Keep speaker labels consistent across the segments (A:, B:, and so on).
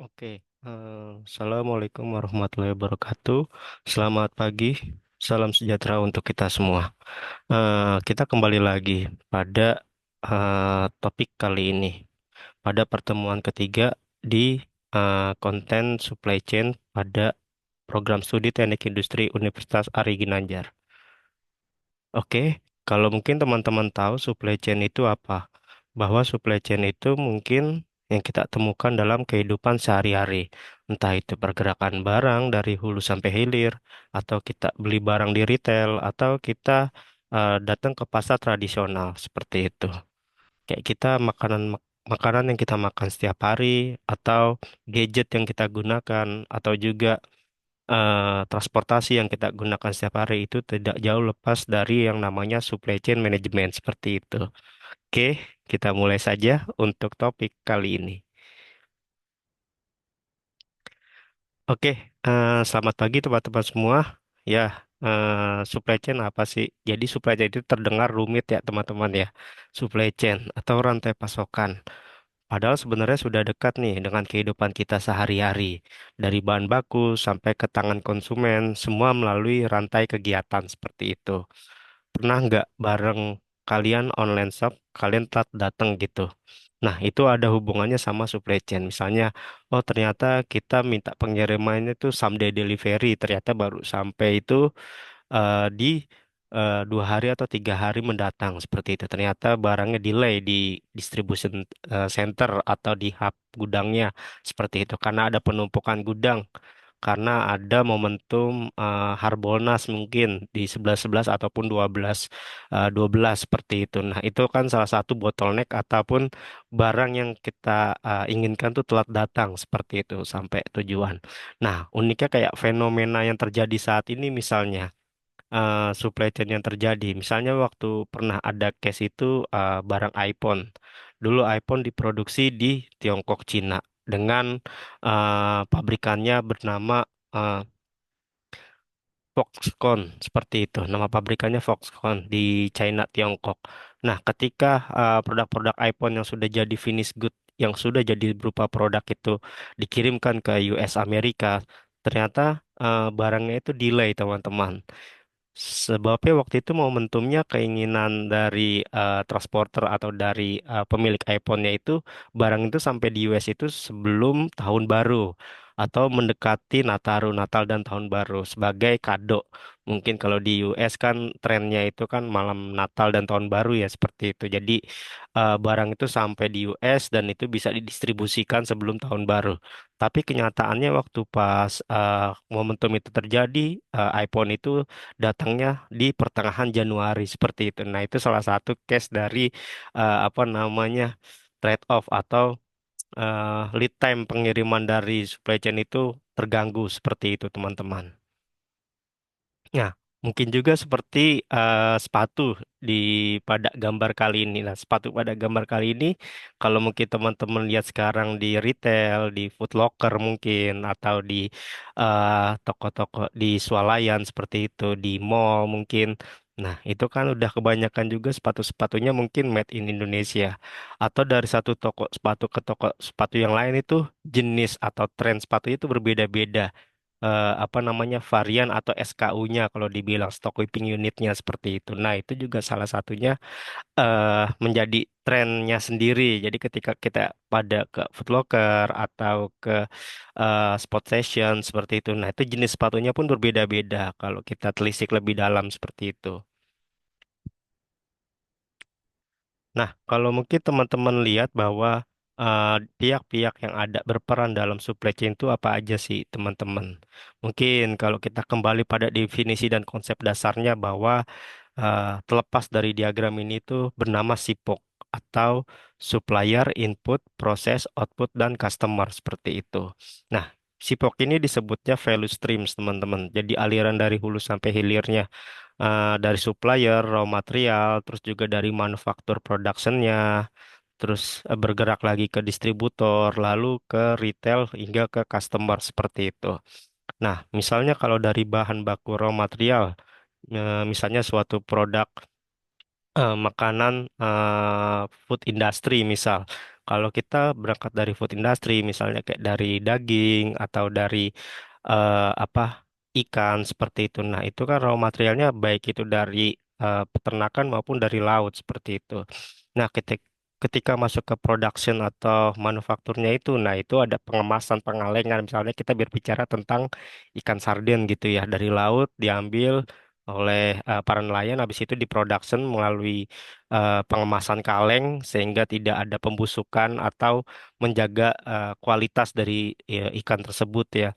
A: Oke, Assalamualaikum warahmatullahi wabarakatuh. Selamat pagi, salam sejahtera untuk kita semua. Kita kembali lagi pada topik kali ini, pada pertemuan ketiga di konten supply chain pada program studi Teknik Industri Universitas Ari Ginanjar. Oke, kalau mungkin teman-teman tahu supply chain itu apa? Bahwa supply chain itu mungkin yang kita temukan dalam kehidupan sehari-hari. Entah itu pergerakan barang dari hulu sampai hilir, atau kita beli barang di retail, atau kita datang ke pasar tradisional seperti itu. Kayak kita makanan yang kita makan setiap hari, atau gadget yang kita gunakan, atau juga transportasi yang kita gunakan setiap hari itu tidak jauh lepas dari yang namanya supply chain management seperti itu. Oke, kita mulai saja untuk topik kali ini. Oke, selamat pagi teman-teman semua. Ya, supply chain apa sih? Jadi supply chain itu terdengar rumit ya teman-teman ya. Supply chain atau rantai pasokan. Padahal sebenarnya sudah dekat nih dengan kehidupan kita sehari-hari. Dari bahan baku sampai ke tangan konsumen, semua melalui rantai kegiatan seperti itu. Pernah nggak bareng kalian online shop, kalian telat datang gitu? Nah, itu ada hubungannya sama supply chain. Misalnya, oh ternyata kita minta pengirimannya itu someday delivery, ternyata baru sampai itu di 2 hari atau 3 hari mendatang seperti itu. Ternyata barangnya delay di distribution center atau di hub gudangnya seperti itu karena ada penumpukan gudang karena ada momentum Harbolnas mungkin di 11-11 ataupun 12-12 seperti itu. Nah, itu kan salah satu bottleneck ataupun barang yang kita inginkan tuh telat datang seperti itu sampai tujuan. Nah, uniknya kayak fenomena yang terjadi saat ini misalnya supply chain yang terjadi. Misalnya waktu pernah ada case itu barang iPhone. Dulu iPhone diproduksi di Tiongkok, Cina dengan pabrikannya bernama eh, Foxconn seperti itu. Nama pabrikannya Foxconn di China, Tiongkok. Nah, ketika produk-produk iPhone yang sudah jadi finish good, yang sudah jadi berupa produk itu dikirimkan ke US Amerika, ternyata barangnya itu delay, teman-teman. Sebabnya waktu itu momentumnya keinginan dari transporter atau dari pemilik iPhone-nya itu barang itu sampai di US itu sebelum tahun baru atau mendekati Natal dan tahun baru sebagai kado. Mungkin kalau di US kan trennya itu kan malam Natal dan tahun baru ya seperti itu. Jadi barang itu sampai di US dan itu bisa didistribusikan sebelum tahun baru. Tapi kenyataannya waktu pas momentum itu terjadi, iPhone itu datangnya di pertengahan Januari seperti itu. Nah, itu salah satu case dari apa namanya trade-off atau lead time pengiriman dari supply chain itu terganggu seperti itu, teman-teman. Nah, mungkin juga seperti sepatu di pada gambar kali ini. Nah, sepatu pada gambar kali ini, kalau mungkin teman-teman lihat sekarang di retail, di Foot Locker mungkin, atau di toko-toko di swalayan seperti itu, di mall mungkin. Nah, itu kan udah kebanyakan juga sepatu-sepatunya mungkin made in Indonesia. Atau dari satu toko sepatu ke toko sepatu yang lain itu jenis atau tren sepatu itu berbeda-beda apa namanya varian atau SKU-nya kalau dibilang stock keeping unitnya seperti itu. Nah, itu juga salah satunya menjadi trennya sendiri. Jadi ketika kita pada ke Foot Locker atau ke sport session seperti itu. Nah, itu jenis sepatunya pun berbeda-beda kalau kita telisik lebih dalam seperti itu. Nah, kalau mungkin teman-teman lihat bahwa pihak-pihak yang ada berperan dalam supply chain itu apa aja sih, teman-teman? Mungkin kalau kita kembali pada definisi dan konsep dasarnya bahwa terlepas dari diagram ini tuh bernama SIPOK atau Supplier Input, Process, Output, dan Customer seperti itu. Nah, SIPOK ini disebutnya value streams, teman-teman. Jadi aliran dari hulu sampai hilirnya dari supplier, raw material, terus juga dari manufaktur productionnya, terus bergerak lagi ke distributor, lalu ke retail hingga ke customer seperti itu. Nah, misalnya kalau dari bahan baku raw material, misalnya suatu produk makanan food industry misal. kalau kita berangkat dari food industry, misalnya kayak dari daging atau dari apa ikan seperti itu. Nah, itu kan raw materialnya baik itu dari peternakan maupun dari laut seperti itu. Nah, ketika masuk ke production atau manufakturnya itu, nah itu ada pengemasan, pengalengan. Misalnya kita berbicara tentang ikan sarden gitu ya, dari laut diambil oleh para nelayan, habis itu di production melalui pengemasan kaleng sehingga tidak ada pembusukan atau menjaga kualitas dari ikan tersebut ya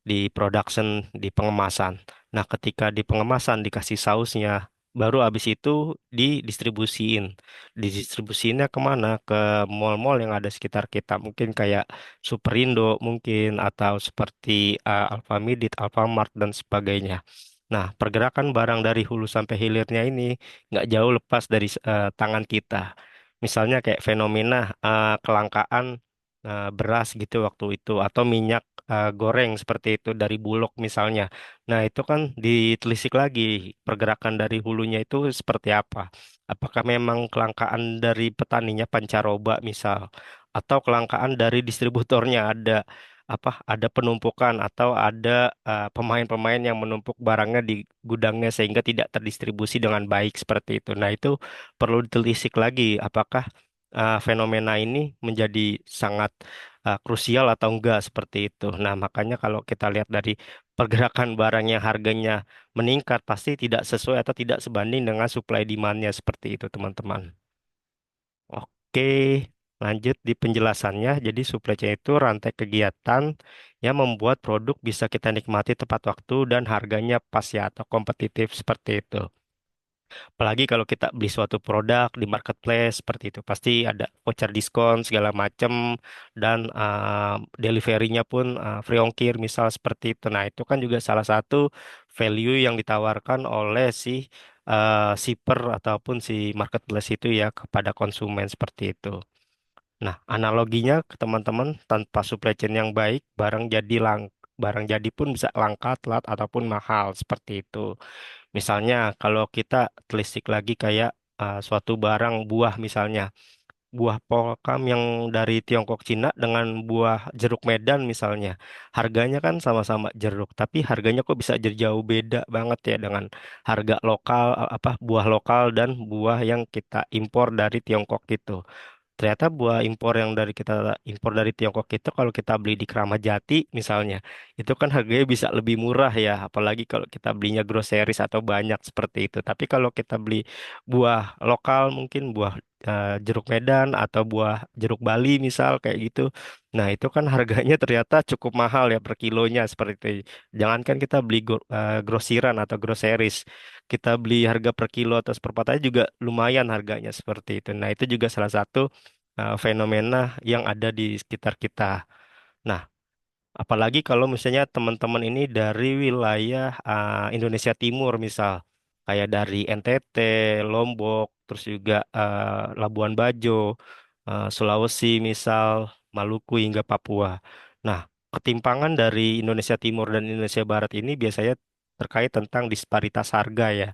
A: di production, di pengemasan. Nah, ketika di pengemasan dikasih sausnya, baru habis itu didistribusiin. Didistribusiinnya kemana? Ke mall-mall yang ada sekitar kita. Mungkin kayak Superindo mungkin, atau seperti Alfamidi, Alfamart, dan sebagainya. Nah, pergerakan barang dari hulu sampai hilirnya ini nggak jauh lepas dari tangan kita. Misalnya kayak fenomena kelangkaan beras gitu waktu itu, atau minyak goreng seperti itu dari Bulog misalnya. Nah, itu kan ditelisik lagi pergerakan dari hulunya itu seperti apa. Apakah memang kelangkaan dari petaninya pancaroba misal, atau kelangkaan dari distributornya ada penumpukan atau ada pemain-pemain yang menumpuk barangnya di gudangnya sehingga tidak terdistribusi dengan baik seperti itu. Nah, itu perlu ditelisik lagi apakah fenomena ini menjadi sangat krusial atau enggak seperti itu. Nah, makanya kalau kita lihat dari pergerakan barang yang harganya meningkat pasti tidak sesuai atau tidak sebanding dengan supply demand-nya seperti itu, teman-teman. Oke, lanjut di penjelasannya. Jadi supply chain itu rantai kegiatan yang membuat produk bisa kita nikmati tepat waktu dan harganya pas ya atau kompetitif seperti itu. Apalagi kalau kita beli suatu produk di marketplace seperti itu, pasti ada voucher diskon segala macam dan deliverynya pun free ongkir misal seperti itu. Nah, itu kan juga salah satu value yang ditawarkan oleh si shipper ataupun si marketplace itu ya kepada konsumen seperti itu. Nah, analoginya ke teman-teman, tanpa supply chain yang baik, barang jadi pun bisa langka, telat ataupun mahal seperti itu. Misalnya kalau kita telisik lagi kayak suatu barang buah misalnya, buah polkam yang dari Tiongkok Cina dengan buah jeruk Medan misalnya, harganya kan sama-sama jeruk, tapi harganya kok bisa jauh beda banget ya dengan harga lokal apa buah lokal dan buah yang kita impor dari Tiongkok gitu. Ternyata buah impor yang kita impor dari Tiongkok itu kalau kita beli di Keramat Jati misalnya, itu kan harganya bisa lebih murah ya, apalagi kalau kita belinya groceries atau banyak seperti itu. Tapi kalau kita beli buah lokal mungkin buah jeruk Medan atau buah jeruk Bali misal kayak gitu. Nah, itu kan harganya ternyata cukup mahal ya per kilonya seperti itu. Jangankan kita beli grosiran atau groceries, kita beli harga per kilo atau seperempat aja juga lumayan harganya seperti itu. Nah, itu juga salah satu fenomena yang ada di sekitar kita. Nah, apalagi kalau misalnya teman-teman ini dari wilayah Indonesia Timur misal, kayak dari NTT, Lombok, terus juga Labuan Bajo, Sulawesi misal, Maluku hingga Papua. Nah, ketimpangan dari Indonesia Timur dan Indonesia Barat ini biasanya terkait tentang disparitas harga ya.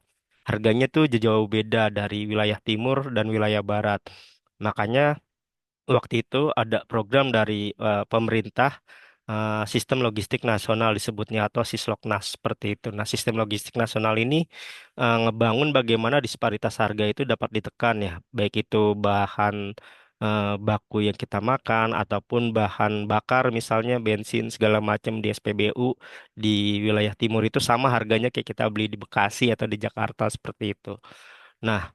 A: Harganya tuh jauh beda dari wilayah timur dan wilayah barat. Makanya waktu itu ada program dari pemerintah sistem logistik nasional disebutnya atau Sisloknas seperti itu. Nah, sistem logistik nasional ini ngebangun bagaimana disparitas harga itu dapat ditekan ya, baik itu bahan baku yang kita makan ataupun bahan bakar misalnya bensin segala macam di SPBU di wilayah timur itu sama harganya kayak kita beli di Bekasi atau di Jakarta seperti itu. Nah,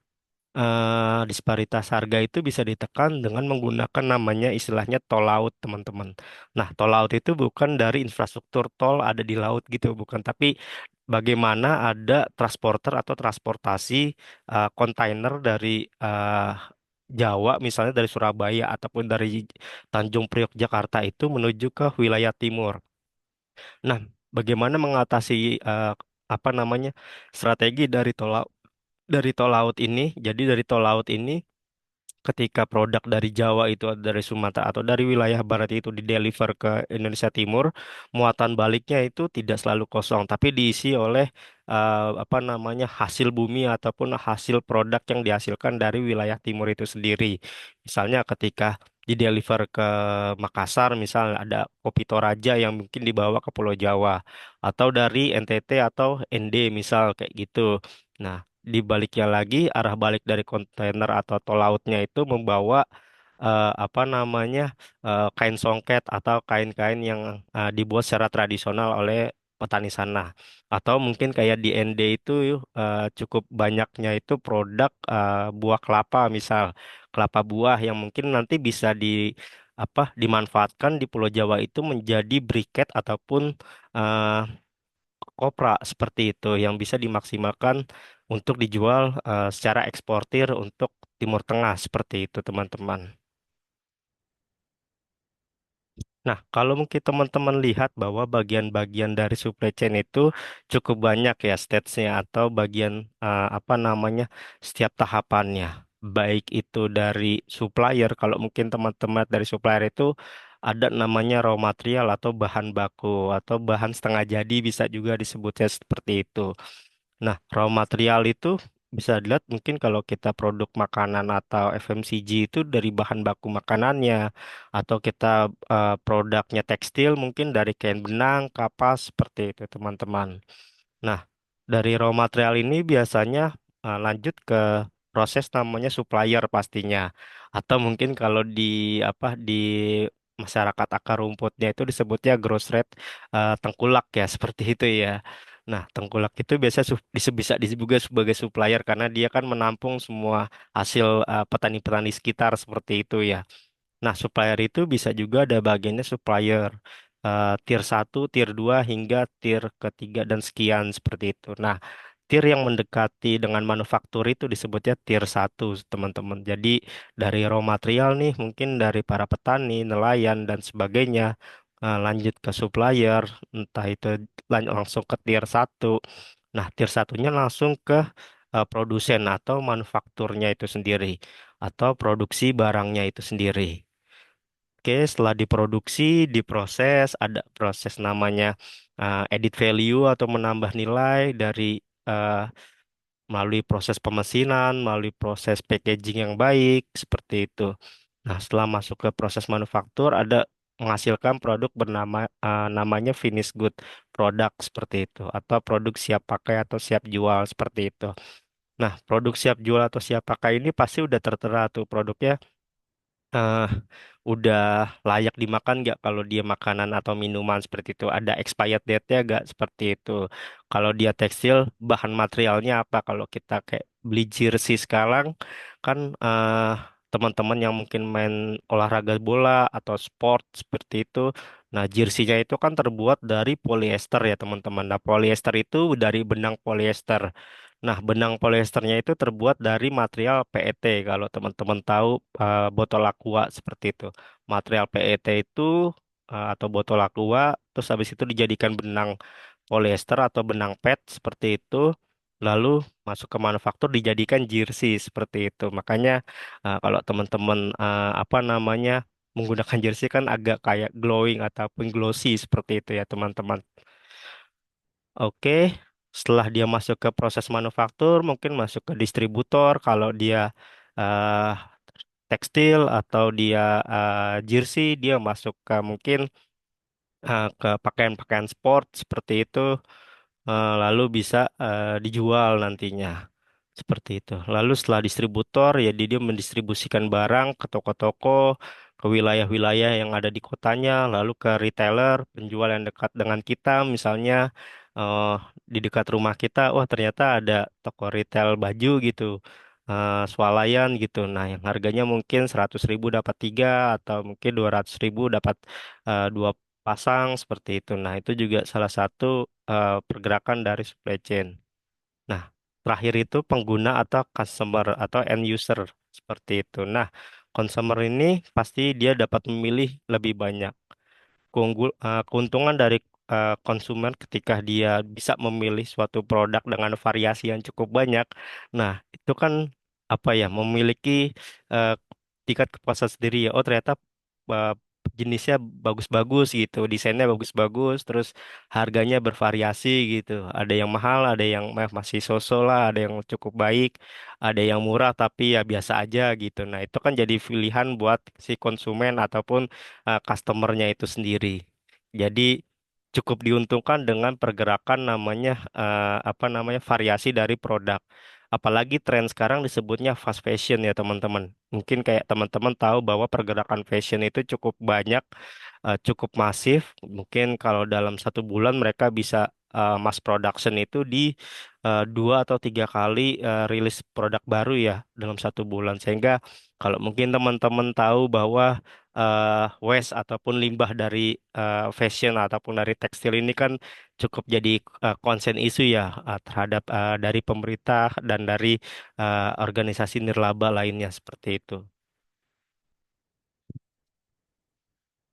A: disparitas harga itu bisa ditekan dengan menggunakan namanya istilahnya tol laut, teman-teman. Nah, tol laut itu bukan dari infrastruktur tol ada di laut gitu, bukan, tapi bagaimana ada transporter atau transportasi kontainer dari Jawa, misalnya dari Surabaya ataupun dari Tanjung Priok Jakarta itu menuju ke wilayah timur. Nah, bagaimana mengatasi apa namanya strategi dari tol laut ini? Jadi dari tol laut ini ketika produk dari Jawa itu atau dari Sumatera atau dari wilayah barat itu dideliver ke Indonesia Timur, muatan baliknya itu tidak selalu kosong, tapi diisi oleh apa namanya hasil bumi ataupun hasil produk yang dihasilkan dari wilayah timur itu sendiri. Misalnya ketika dideliver ke Makassar, misal ada Kopi Toraja yang mungkin dibawa ke Pulau Jawa, atau dari NTT atau ND misal kayak gitu. Nah, di baliknya lagi, arah balik dari kontainer atau tol lautnya itu membawa apa namanya kain songket atau kain-kain yang dibuat secara tradisional oleh petani sana. Atau mungkin kayak di ND itu cukup banyaknya itu produk buah kelapa misal kelapa buah yang mungkin nanti bisa dimanfaatkan di Pulau Jawa itu menjadi briket ataupun eh, kopra seperti itu yang bisa dimaksimalkan untuk dijual secara eksportir untuk Timur Tengah seperti itu teman-teman. Nah, kalau mungkin teman-teman lihat bahwa bagian-bagian dari supply chain itu cukup banyak ya stage-nya atau bagian apa namanya setiap tahapannya. Baik itu dari supplier, kalau mungkin teman-teman dari supplier itu ada namanya raw material atau bahan baku atau bahan setengah jadi bisa juga disebutnya seperti itu. Nah, raw material itu bisa dilihat mungkin kalau kita produk makanan atau FMCG itu dari bahan baku makanannya, atau kita produknya tekstil mungkin dari kain benang, kapas, seperti itu teman-teman. Nah, dari raw material ini biasanya lanjut ke proses namanya supplier pastinya. Atau mungkin kalau di di masyarakat akar rumputnya itu disebutnya gross rate tengkulak ya seperti itu ya. Nah, tengkulak itu biasa bisa disebut juga sebagai supplier karena dia kan menampung semua hasil petani-petani sekitar seperti itu ya. Nah, supplier itu bisa juga ada bagiannya supplier tier satu, tier 2 hingga tier ketiga dan sekian seperti itu. Nah, tier yang mendekati dengan manufaktur itu disebutnya tier satu, teman-teman. Jadi, dari raw material nih, mungkin dari para petani, nelayan, dan sebagainya, lanjut ke supplier, entah itu langsung ke tier satu. Nah, tier satunya langsung ke produsen atau manufakturnya itu sendiri, atau produksi barangnya itu sendiri. Oke, setelah diproduksi, diproses, ada proses namanya edit value atau menambah nilai dari eh, melalui proses pemesinan, melalui proses packaging yang baik, seperti itu. Nah, setelah masuk ke proses manufaktur, ada menghasilkan produk namanya finished good product seperti itu, atau produk siap pakai atau siap jual seperti itu. Nah, produk siap jual atau siap pakai ini pasti udah tertera tuh produknya eh, udah layak dimakan nggak kalau dia makanan atau minuman seperti itu ada expired date-nya nggak seperti itu kalau dia tekstil bahan materialnya apa kalau kita kayak beli jersey sekarang kan teman-teman yang mungkin main olahraga bola atau sport seperti itu nah jersey-nya itu kan terbuat dari polyester ya teman-teman nah polyester itu dari benang polyester. Nah, benang polyesternya itu terbuat dari material PET. Kalau teman-teman tahu botol aqua seperti itu. Material PET itu atau botol aqua, terus habis itu dijadikan benang polyester atau benang PET seperti itu. Lalu masuk ke manufaktur dijadikan jersey seperti itu. Makanya kalau teman-teman apa namanya menggunakan jersey kan agak kayak glowing ataupun glossy seperti itu ya teman-teman. Oke, setelah dia masuk ke proses manufaktur, mungkin masuk ke distributor. Kalau dia eh, tekstil atau dia jersey, dia masuk ke mungkin ke pakaian-pakaian sport seperti itu, lalu bisa dijual nantinya. Seperti itu. Lalu setelah distributor, ya dia mendistribusikan barang ke toko-toko, ke wilayah-wilayah yang ada di kotanya, lalu ke retailer, penjual yang dekat dengan kita, misalnya eh, di dekat rumah kita, wah ternyata ada toko retail baju gitu, swalayan gitu. Nah, yang harganya mungkin 100.000 dapat tiga, atau mungkin 200.000 dapat dua pasang, seperti itu. Nah, itu juga salah satu pergerakan dari supply chain. Nah, terakhir itu pengguna atau customer atau end user seperti itu. Nah, consumer ini pasti dia dapat memilih lebih banyak. Keuntungan dari konsumen ketika dia bisa memilih suatu produk dengan variasi yang cukup banyak. Nah, itu kan apa ya, memiliki eh, tingkat kepuasan sendiri ya. Oh, ternyata jenisnya bagus-bagus gitu, desainnya bagus-bagus, terus harganya bervariasi gitu. Ada yang mahal, ada yang masih so-so lah, ada yang cukup baik, ada yang murah tapi ya biasa aja gitu. Nah, itu kan jadi pilihan buat si konsumen ataupun customernya itu sendiri. Jadi cukup diuntungkan dengan pergerakan namanya apa namanya variasi dari produk. Apalagi tren sekarang disebutnya fast fashion ya teman-teman. Mungkin kayak teman-teman tahu bahwa pergerakan fashion itu cukup banyak, cukup masif. Mungkin kalau dalam 1 bulan mereka bisa mass production itu di 2 atau 3 kali rilis produk baru ya dalam 1 bulan. Sehingga kalau mungkin teman-teman tahu bahwa waste ataupun limbah dari fashion ataupun dari tekstil ini kan cukup jadi konsen isu ya terhadap dari pemerintah dan dari organisasi nirlaba lainnya seperti itu.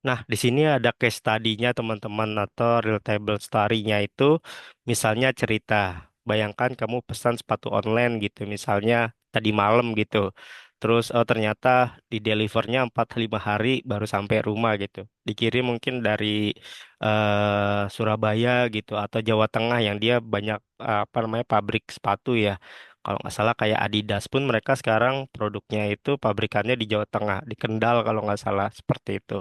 A: Nah, di sini ada case study-nya teman-teman atau relatable story-nya itu misalnya cerita. Bayangkan kamu pesan sepatu online gitu, misalnya tadi malam gitu. Terus oh ternyata di delivernya 4 5 hari baru sampai rumah gitu. Dikirim mungkin dari Surabaya gitu atau Jawa Tengah yang dia banyak apa namanya pabrik sepatu ya. Kalau nggak salah kayak Adidas pun mereka sekarang produknya itu pabrikannya di Jawa Tengah, di Kendal kalau nggak salah seperti itu.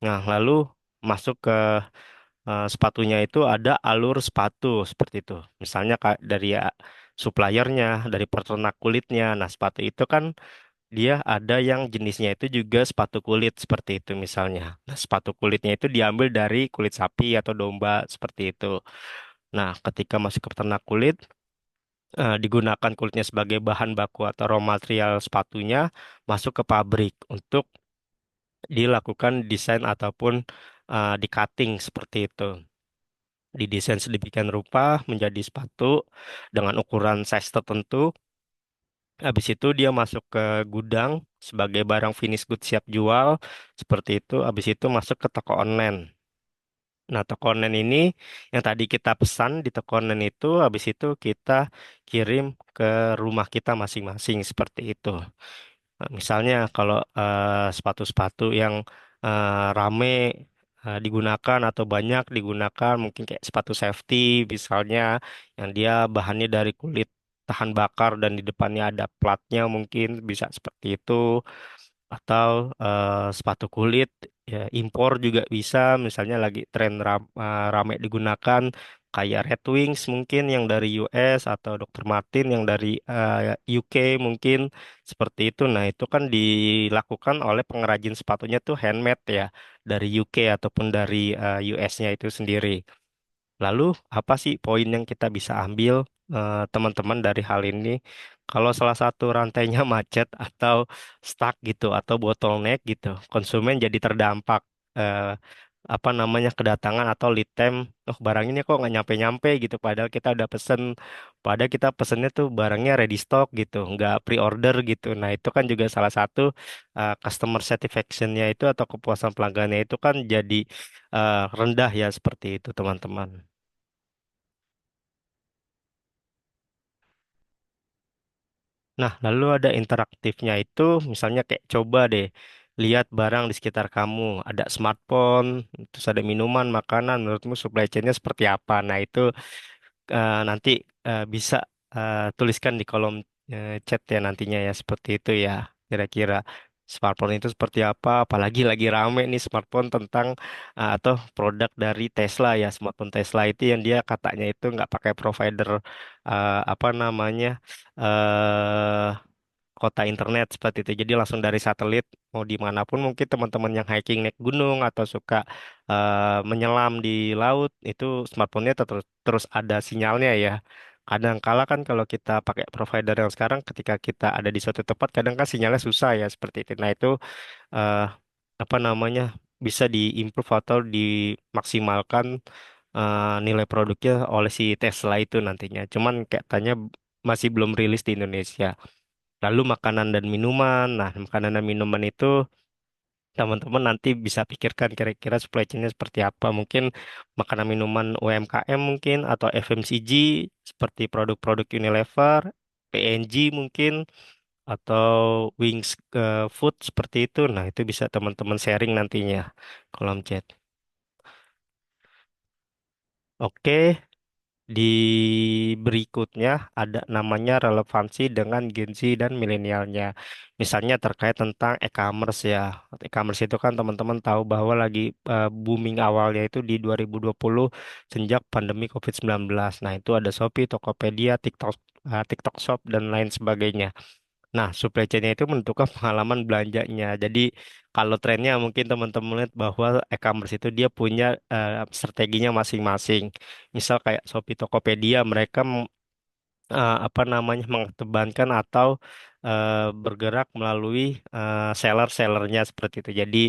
A: Nah, lalu masuk ke sepatunya itu ada alur sepatu seperti itu. Misalnya dari suppliernya, dari peternak kulitnya. Nah, sepatu itu kan dia ada yang jenisnya itu juga sepatu kulit seperti itu misalnya. Nah, sepatu kulitnya itu diambil dari kulit sapi atau domba seperti itu. Nah, ketika masuk ke peternak kulit, digunakan kulitnya sebagai bahan baku atau raw material sepatunya masuk ke pabrik untuk dilakukan desain ataupun di cutting seperti itu. Didesain sedemikian rupa menjadi sepatu dengan ukuran size tertentu. Habis itu dia masuk ke gudang sebagai barang finish good siap jual seperti itu. Habis itu masuk ke toko online. Nah, toko online ini yang tadi kita pesan di toko online itu, habis itu kita kirim ke rumah kita masing-masing seperti itu. Nah, misalnya kalau sepatu-sepatu yang rame digunakan atau banyak digunakan, mungkin kayak sepatu safety, misalnya yang dia bahannya dari kulit tahan bakar dan di depannya ada platnya, mungkin bisa seperti itu. Atau sepatu kulit ya impor juga bisa, misalnya lagi tren rame digunakan kayak Red Wings mungkin yang dari US atau Dr. Martin yang dari UK mungkin seperti itu. Nah, itu kan dilakukan oleh pengrajin sepatunya tuh handmade ya dari UK ataupun dari US-nya itu sendiri. Lalu apa sih poin yang kita bisa ambil teman-teman dari hal ini? Kalau salah satu rantainya macet atau stuck gitu atau bottleneck gitu, konsumen jadi terdampak eh, apa namanya kedatangan atau lead time. Oh, barang ini kok nggak nyampe-nyampe gitu. Padahal kita udah pesen, padahal kita pesennya tuh barangnya ready stock gitu, nggak pre-order gitu. Nah, itu kan juga salah satu customer satisfaction-nya itu atau kepuasan pelanggannya itu kan jadi rendah ya seperti itu teman-teman. Nah, lalu ada interaktifnya itu, misalnya kayak coba deh lihat barang di sekitar kamu, ada smartphone, terus ada minuman, makanan, menurutmu supply chain-nya seperti apa? Nah, itu nanti bisa tuliskan di kolom chat ya nantinya ya, seperti itu ya, kira-kira. Smartphone itu seperti apa? Apalagi lagi rame nih smartphone tentang atau produk dari Tesla ya, smartphone Tesla itu yang dia katanya itu nggak pakai provider apa namanya eh kota internet seperti itu. Jadi langsung dari satelit mau dimanapun mungkin teman-teman yang hiking naik gunung atau suka menyelam di laut itu smartphone-nya terus ada sinyalnya ya. Kadang kala kan kalau kita pakai provider yang sekarang ketika kita ada di suatu tempat kadang kan sinyalnya susah ya seperti itu. Nah itu eh, apa namanya bisa diimprove atau dimaksimalkan nilai produknya oleh si Tesla itu nantinya. Cuman kayak tanya masih belum rilis di Indonesia. Lalu makanan dan minuman. Nah, makanan dan minuman itu teman-teman nanti bisa pikirkan kira-kira supply chain-nya seperti apa. Mungkin makanan minuman UMKM mungkin atau FMCG seperti produk-produk Unilever, P&G mungkin atau Wings Food seperti itu. Nah, itu bisa teman-teman sharing nantinya kolom chat. Oke, di berikutnya ada namanya relevansi dengan Gen Z dan milenialnya. Misalnya terkait tentang e-commerce ya. E-commerce itu kan teman-teman tahu bahwa lagi booming awalnya itu di 2020 sejak pandemi COVID-19. Nah, itu ada Shopee, Tokopedia, TikTok, TikTok Shop dan lain sebagainya. Nah, supply chain itu menentukan pengalaman belanjanya. Jadi, kalau trennya mungkin teman-teman lihat bahwa e-commerce itu dia punya strateginya masing-masing. Misal kayak Shopee, Tokopedia, mereka apa namanya mengedepankan atau bergerak melalui seller-sellernya seperti itu. Jadi,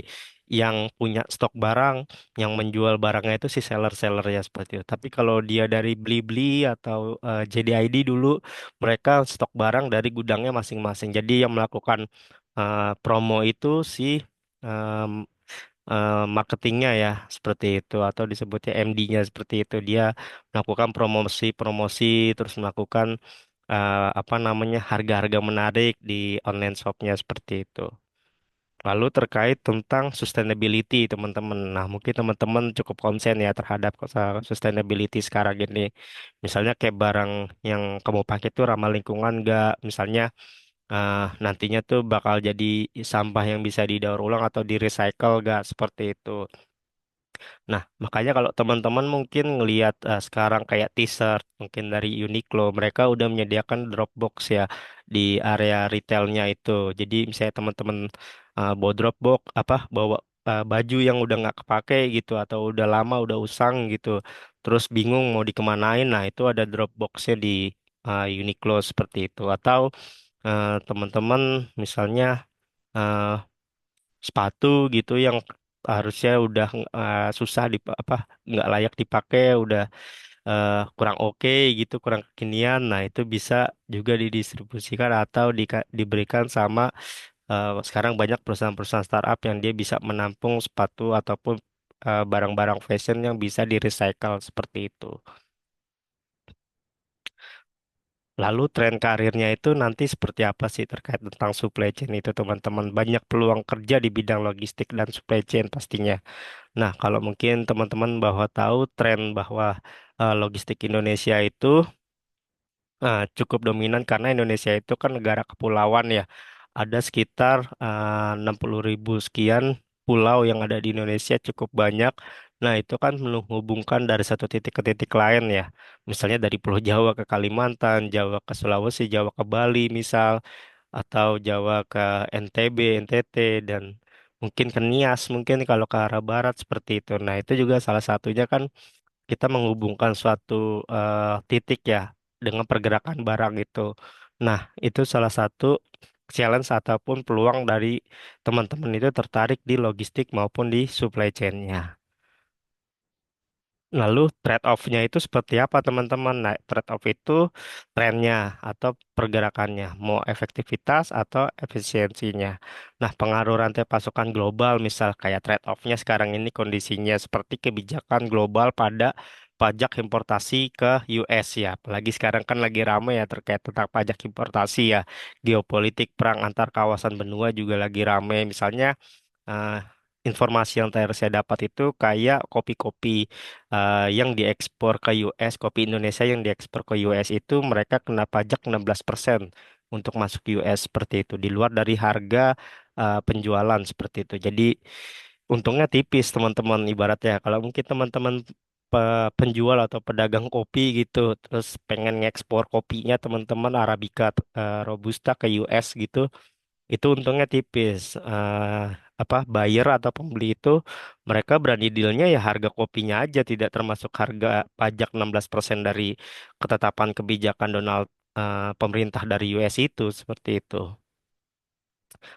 A: yang punya stok barang, yang menjual barangnya itu si seller-sellernya seperti itu. Tapi kalau dia dari Blibli atau JDID dulu, mereka stok barang dari gudangnya masing-masing. Jadi yang melakukan promo itu si em, marketingnya ya seperti itu atau disebutnya MD-nya seperti itu. Dia melakukan promosi-promosi terus melakukan apa namanya harga-harga menarik di online shopnya seperti itu. Lalu terkait tentang sustainability teman-teman. Nah, mungkin teman-teman cukup konsen ya terhadap sustainability sekarang ini. Misalnya kayak barang yang kamu pakai itu ramah lingkungan nggak? Misalnya nantinya tuh bakal jadi sampah yang bisa didaur ulang atau di recycle nggak? Seperti itu. Nah, makanya kalau teman-teman mungkin ngelihat sekarang kayak t-shirt mungkin dari Uniqlo, mereka udah menyediakan Dropbox ya di area retailnya itu. Jadi misalnya teman-teman bawa Dropbox apa bawa baju yang udah nggak kepake gitu atau udah lama udah usang gitu, terus bingung mau dikemanain, nah itu ada Dropboxnya di Uniqlo seperti itu. Atau teman-teman misalnya eh, sepatu gitu yang harusnya udah susah di apa nggak layak dipakai udah kurang oke gitu kurang kekinian nah itu bisa juga didistribusikan atau diberikan sama sekarang banyak perusahaan-perusahaan startup yang dia bisa menampung sepatu ataupun barang-barang fashion yang bisa di recycle seperti itu. Lalu tren karirnya itu nanti seperti apa sih terkait tentang supply chain itu teman-teman? Banyak peluang kerja di bidang logistik dan supply chain pastinya. Nah, kalau mungkin teman-teman bahwa tahu tren bahwa logistik Indonesia itu cukup dominan karena Indonesia itu kan negara kepulauan ya. Ada sekitar 60.000 sekian pulau yang ada di Indonesia cukup banyak. Nah, itu kan menghubungkan dari satu titik ke titik lain ya. Misalnya dari Pulau Jawa ke Kalimantan, Jawa ke Sulawesi, Jawa ke Bali misal, atau Jawa ke NTB, NTT, dan mungkin ke Nias, mungkin kalau ke arah barat seperti itu. Nah, itu juga salah satunya kan kita menghubungkan suatu titik ya dengan pergerakan barang itu. Nah, itu salah satu challenge ataupun peluang dari teman-teman itu tertarik di logistik maupun di supply chain-nya. Lalu trade-off-nya itu seperti apa teman-teman? Nah, trade-off itu trennya atau pergerakannya, mau efektivitas atau efisiensinya. Nah, pengaruh rantai pasokan global, misal kayak trade-off-nya sekarang ini kondisinya seperti kebijakan global pada pajak importasi ke US ya. Apalagi sekarang kan lagi ramai ya terkait tentang pajak importasi ya. Geopolitik perang antar kawasan benua juga lagi ramai. Misalnya eh, informasi yang terakhir saya dapat itu kayak kopi-kopi yang diekspor ke US, kopi Indonesia yang diekspor ke US itu mereka kena pajak 16% untuk masuk US seperti itu, di luar dari harga penjualan seperti itu. Jadi untungnya tipis teman-teman ibaratnya. Kalau mungkin teman-teman penjual atau pedagang kopi gitu, terus pengen ngekspor kopinya teman-teman Arabica, Robusta ke US gitu, itu untungnya tipis. Apa buyer atau pembeli itu mereka berani dealnya ya harga kopinya aja tidak termasuk harga pajak 16% dari ketetapan kebijakan pemerintah dari US itu seperti itu.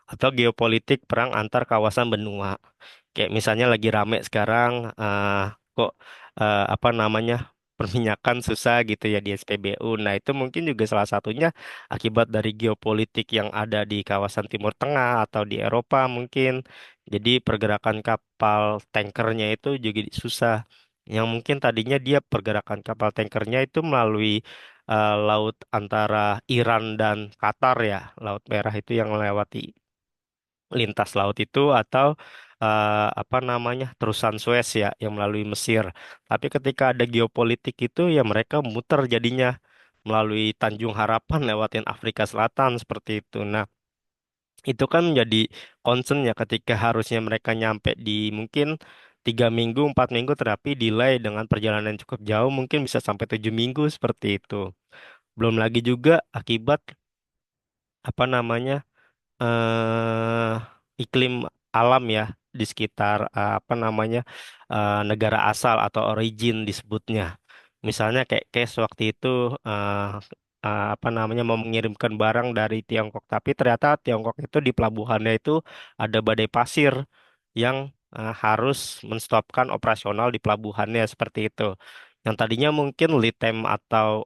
A: Atau geopolitik perang antar kawasan benua. Kayak misalnya lagi rame sekarang kok apa namanya perminyakan susah gitu ya di SPBU. Nah, itu mungkin juga salah satunya akibat dari geopolitik yang ada di kawasan Timur Tengah atau di Eropa mungkin. Jadi pergerakan kapal tankernya itu juga susah. yang mungkin tadinya dia pergerakan kapal tankernya itu melalui laut antara Iran dan Qatar ya, Laut Merah itu yang melewati lintas laut itu atau apa namanya terusan Suez ya yang melalui Mesir. Tapi ketika ada geopolitik itu ya mereka muter jadinya melalui Tanjung Harapan lewatin Afrika Selatan seperti itu. Nah, itu kan menjadi concern ya ketika harusnya mereka nyampe di mungkin 3 minggu, 4 minggu, tetapi delay dengan perjalanan yang cukup jauh mungkin bisa sampai 7 minggu seperti itu. Belum lagi juga akibat apa namanya iklim alam ya di sekitar apa namanya negara asal atau origin disebutnya. Misalnya kayak case waktu itu eh, apa namanya mau mengirimkan barang dari Tiongkok, tapi ternyata Tiongkok itu di pelabuhannya itu ada badai pasir yang harus menstopkan operasional di pelabuhannya seperti itu. Yang tadinya mungkin lead time atau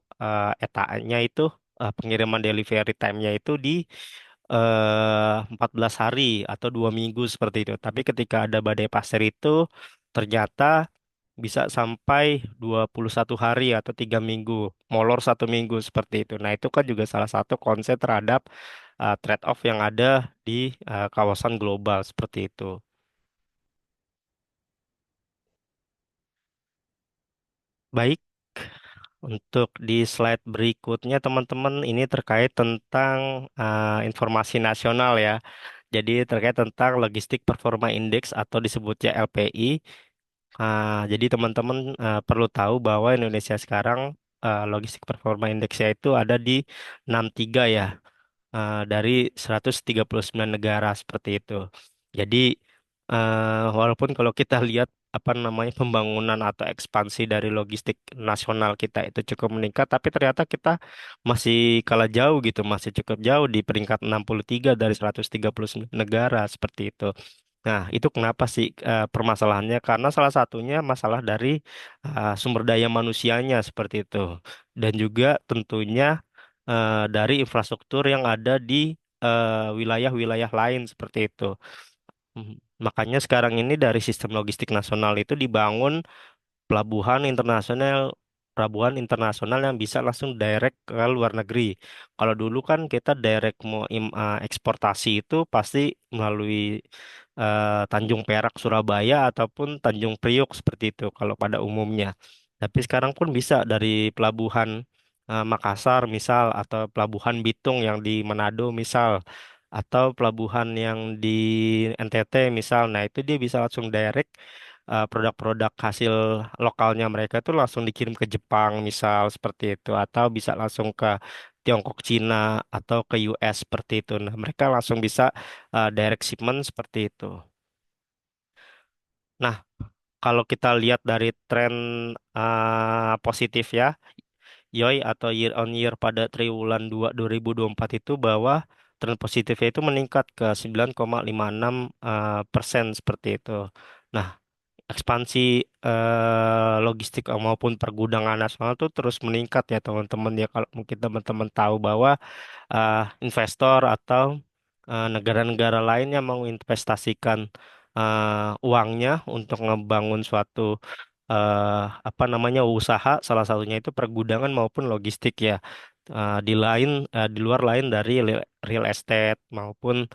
A: ETA-nya itu pengiriman delivery time-nya itu di 14 hari atau 2 minggu seperti itu. Tapi ketika ada badai pasir itu ternyata bisa sampai 21 hari atau 3 minggu, molor 1 minggu seperti itu. Nah itu kan juga salah satu konsep terhadap trade-off yang ada di kawasan global seperti itu. Baik, untuk di slide berikutnya teman-teman ini terkait tentang informasi nasional ya. Jadi terkait tentang Logistik Performa Index atau disebutnya LPI. Jadi teman-teman perlu tahu bahwa Indonesia sekarang Logistik Performa Index-nya itu ada di 63 ya dari 139 negara seperti itu. Jadi walaupun kalau kita lihat apa namanya pembangunan atau ekspansi dari logistik nasional kita itu cukup meningkat, tapi ternyata kita masih kalah jauh gitu, masih cukup jauh di peringkat 63 dari 139 negara seperti itu. Nah, itu kenapa sih permasalahannya? Karena salah satunya masalah dari sumber daya manusianya seperti itu. Dan juga tentunya dari infrastruktur yang ada di wilayah-wilayah lain seperti itu. Mhm. Makanya sekarang ini dari sistem logistik nasional itu dibangun pelabuhan internasional pelabuhan internasional yang bisa langsung direct ke luar negeri. Kalau dulu kan kita direct mau eksportasi itu pasti melalui Tanjung Perak Surabaya ataupun Tanjung Priok seperti itu kalau pada umumnya. Tapi sekarang pun bisa dari pelabuhan Makassar misal atau pelabuhan Bitung yang di Manado misal atau pelabuhan yang di NTT misal. Nah, itu dia bisa langsung direct produk-produk hasil lokalnya mereka itu langsung dikirim ke Jepang misal seperti itu atau bisa langsung ke Tiongkok, Cina atau ke US seperti itu. Nah, mereka langsung bisa direct shipment seperti itu. Nah, kalau kita lihat dari tren positif ya, YoY atau year on year pada triwulan 2 2024 itu bahwa tren positifnya itu meningkat ke 9,56 persen seperti itu. Nah, ekspansi logistik maupun pergudangan nasional tuh terus meningkat ya teman-teman ya kalau mungkin teman-teman tahu bahwa investor atau negara-negara lain yang mau investasikan uangnya untuk ngebangun suatu apa namanya usaha salah satunya itu pergudangan maupun logistik ya. Di luar lain dari real estate maupun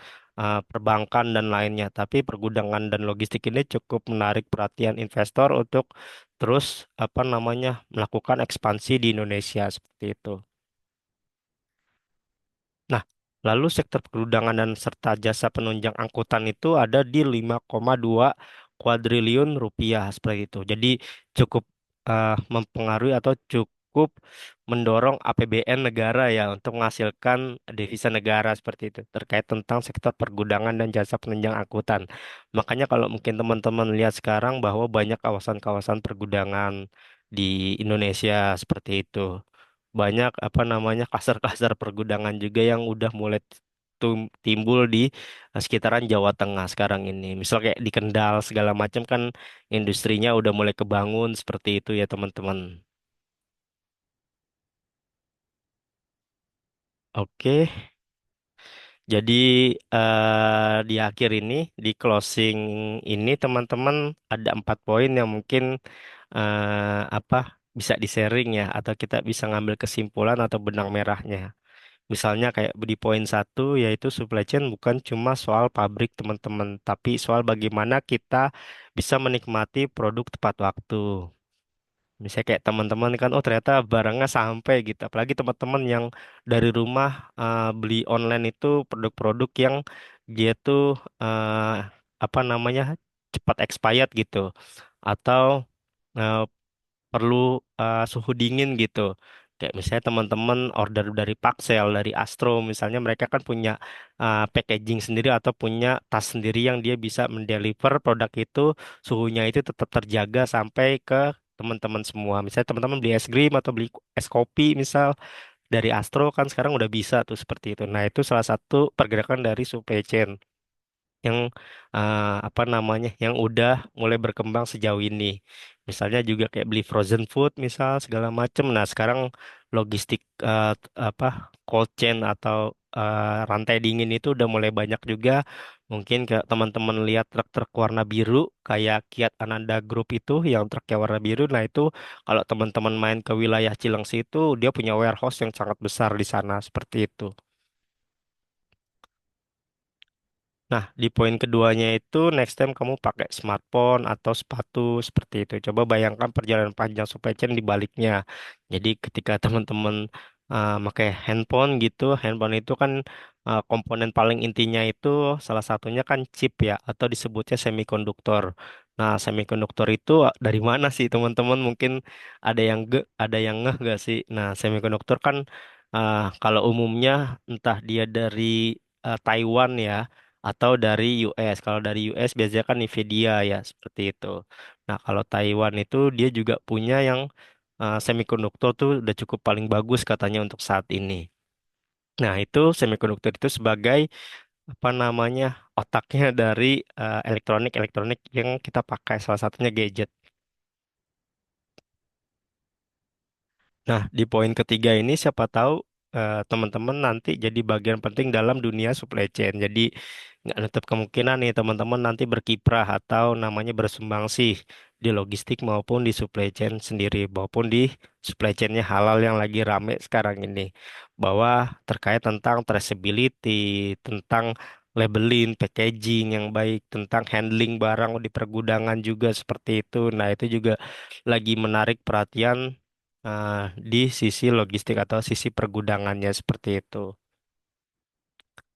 A: perbankan dan lainnya. Tapi pergudangan dan logistik ini cukup menarik perhatian investor untuk terus apa namanya melakukan ekspansi di Indonesia seperti itu. Nah, lalu sektor pergudangan dan serta jasa penunjang angkutan itu ada di 5,2 kuadriliun rupiah seperti itu. Jadi cukup mempengaruhi atau cukup mendorong APBN negara ya untuk menghasilkan devisa negara seperti itu terkait tentang sektor pergudangan dan jasa penunjang angkutan. Makanya kalau mungkin teman-teman lihat sekarang bahwa banyak kawasan-kawasan pergudangan di Indonesia seperti itu banyak apa namanya klaster-klaster pergudangan juga yang udah mulai timbul di sekitaran Jawa Tengah sekarang ini. Misal kayak di Kendal segala macam kan industrinya udah mulai kebangun seperti itu ya teman-teman. Oke, jadi di akhir ini di closing ini teman-teman ada 4 poin yang mungkin apa bisa di-sharing ya, atau kita bisa ngambil kesimpulan atau benang merahnya. Misalnya kayak di poin satu yaitu supply chain bukan cuma soal pabrik teman-teman, tapi soal bagaimana kita bisa menikmati produk tepat waktu. Misalnya kayak teman-teman kan, oh ternyata barangnya sampai gitu. Apalagi teman-teman yang dari rumah beli online itu produk-produk yang dia tuh apa namanya cepat expired gitu, atau eh, perlu suhu dingin gitu. Kayak misalnya teman-teman order dari Paxel, dari Astro, misalnya mereka kan punya packaging sendiri atau punya tas sendiri yang dia bisa mendeliver produk itu suhunya itu tetap terjaga sampai ke teman-teman semua. Misalnya teman-teman beli es krim atau beli es kopi misal dari Astro kan sekarang udah bisa tuh seperti itu. Nah, itu salah satu pergerakan dari supply chain yang apa namanya yang udah mulai berkembang sejauh ini. Misalnya juga kayak beli frozen food misal segala macam. Nah, sekarang logistik apa cold chain atau rantai dingin itu udah mulai banyak juga. Mungkin ke teman-teman lihat truk-truk warna biru kayak Kiat Ananda Group itu yang truknya warna biru. Nah, itu kalau teman-teman main ke wilayah Cilengsi itu dia punya warehouse yang sangat besar di sana seperti itu. Nah, di poin keduanya itu next time kamu pakai smartphone atau sepatu seperti itu. Coba bayangkan perjalanan panjang supply chain di baliknya. Jadi ketika teman-teman pakai handphone gitu, handphone itu kan komponen paling intinya itu salah satunya kan chip ya, atau disebutnya semikonduktor. Nah, semikonduktor itu dari mana sih teman-teman? Mungkin ada yang ngeh gak sih? Nah, semikonduktor kan kalau umumnya entah dia dari Taiwan ya atau dari US. Kalau dari US biasanya kan Nvidia ya, seperti itu. Nah, kalau Taiwan itu dia juga punya yang semikonduktor tuh udah cukup paling bagus katanya untuk saat ini. Nah, itu semikonduktor itu sebagai apa namanya otaknya dari elektronik-elektronik yang kita pakai, salah satunya gadget. Nah, di poin ketiga ini siapa tahu teman-teman nanti jadi bagian penting dalam dunia supply chain. Jadi nggak nutup kemungkinan nih teman-teman nanti berkiprah atau namanya bersumbangsi di logistik maupun di supply chain sendiri, maupun di supply chainnya halal yang lagi rame sekarang ini. Bahwa terkait tentang traceability, tentang labeling, packaging yang baik, tentang handling barang di pergudangan juga seperti itu. Nah, itu juga lagi menarik perhatian eh, di sisi logistik atau sisi pergudangannya seperti itu.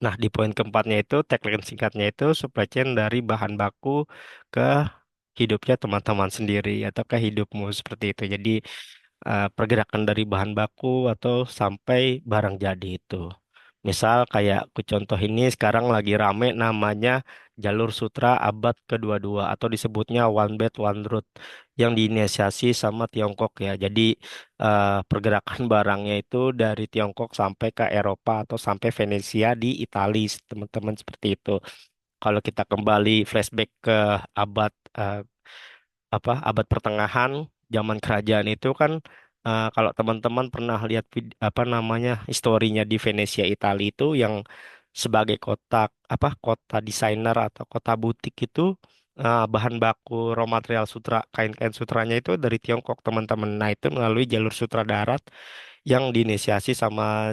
A: Nah, di poin keempatnya itu, tagline singkatnya itu supply chain dari bahan baku ke hidupnya teman-teman sendiri atau ke hidupmu seperti itu. Jadi pergerakan dari bahan baku atau sampai barang jadi itu. Misal kayak aku contoh ini sekarang lagi rame namanya jalur sutra abad ke-22 atau disebutnya One Belt One Road yang diinisiasi sama Tiongkok ya. Jadi pergerakan barangnya itu dari Tiongkok sampai ke Eropa atau sampai Venesia di Italia, teman-teman seperti itu. Kalau kita kembali flashback ke abad abad pertengahan, zaman kerajaan itu kan kalau teman-teman pernah lihat apa namanya historinya di Venesia Italia itu yang sebagai kota desainer atau kota butik itu bahan baku raw material sutra kain-kain sutranya itu dari Tiongkok teman-teman. Nah, itu melalui jalur sutra darat yang diinisiasi sama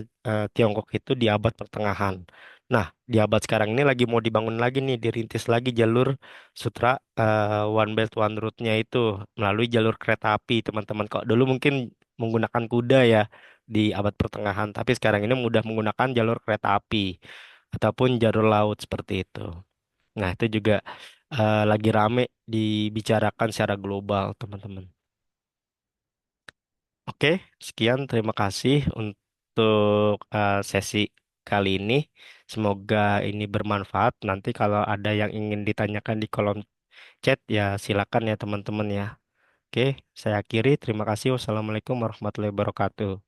A: Tiongkok itu di abad pertengahan. Nah, di abad sekarang ini lagi mau dibangun lagi nih, dirintis lagi jalur sutra One Belt One Route-nya itu melalui jalur kereta api, teman-teman. Kok dulu mungkin menggunakan kuda ya di abad pertengahan, tapi sekarang ini mudah menggunakan jalur kereta api ataupun jalur laut seperti itu. Nah, itu juga lagi rame dibicarakan secara global, teman-teman. Oke, sekian terima kasih untuk sesi kali ini. Semoga ini bermanfaat. Nanti kalau ada yang ingin ditanyakan di kolom chat ya silakan ya teman-teman ya. Oke, saya akhiri. Terima kasih. Wassalamualaikum warahmatullahi wabarakatuh.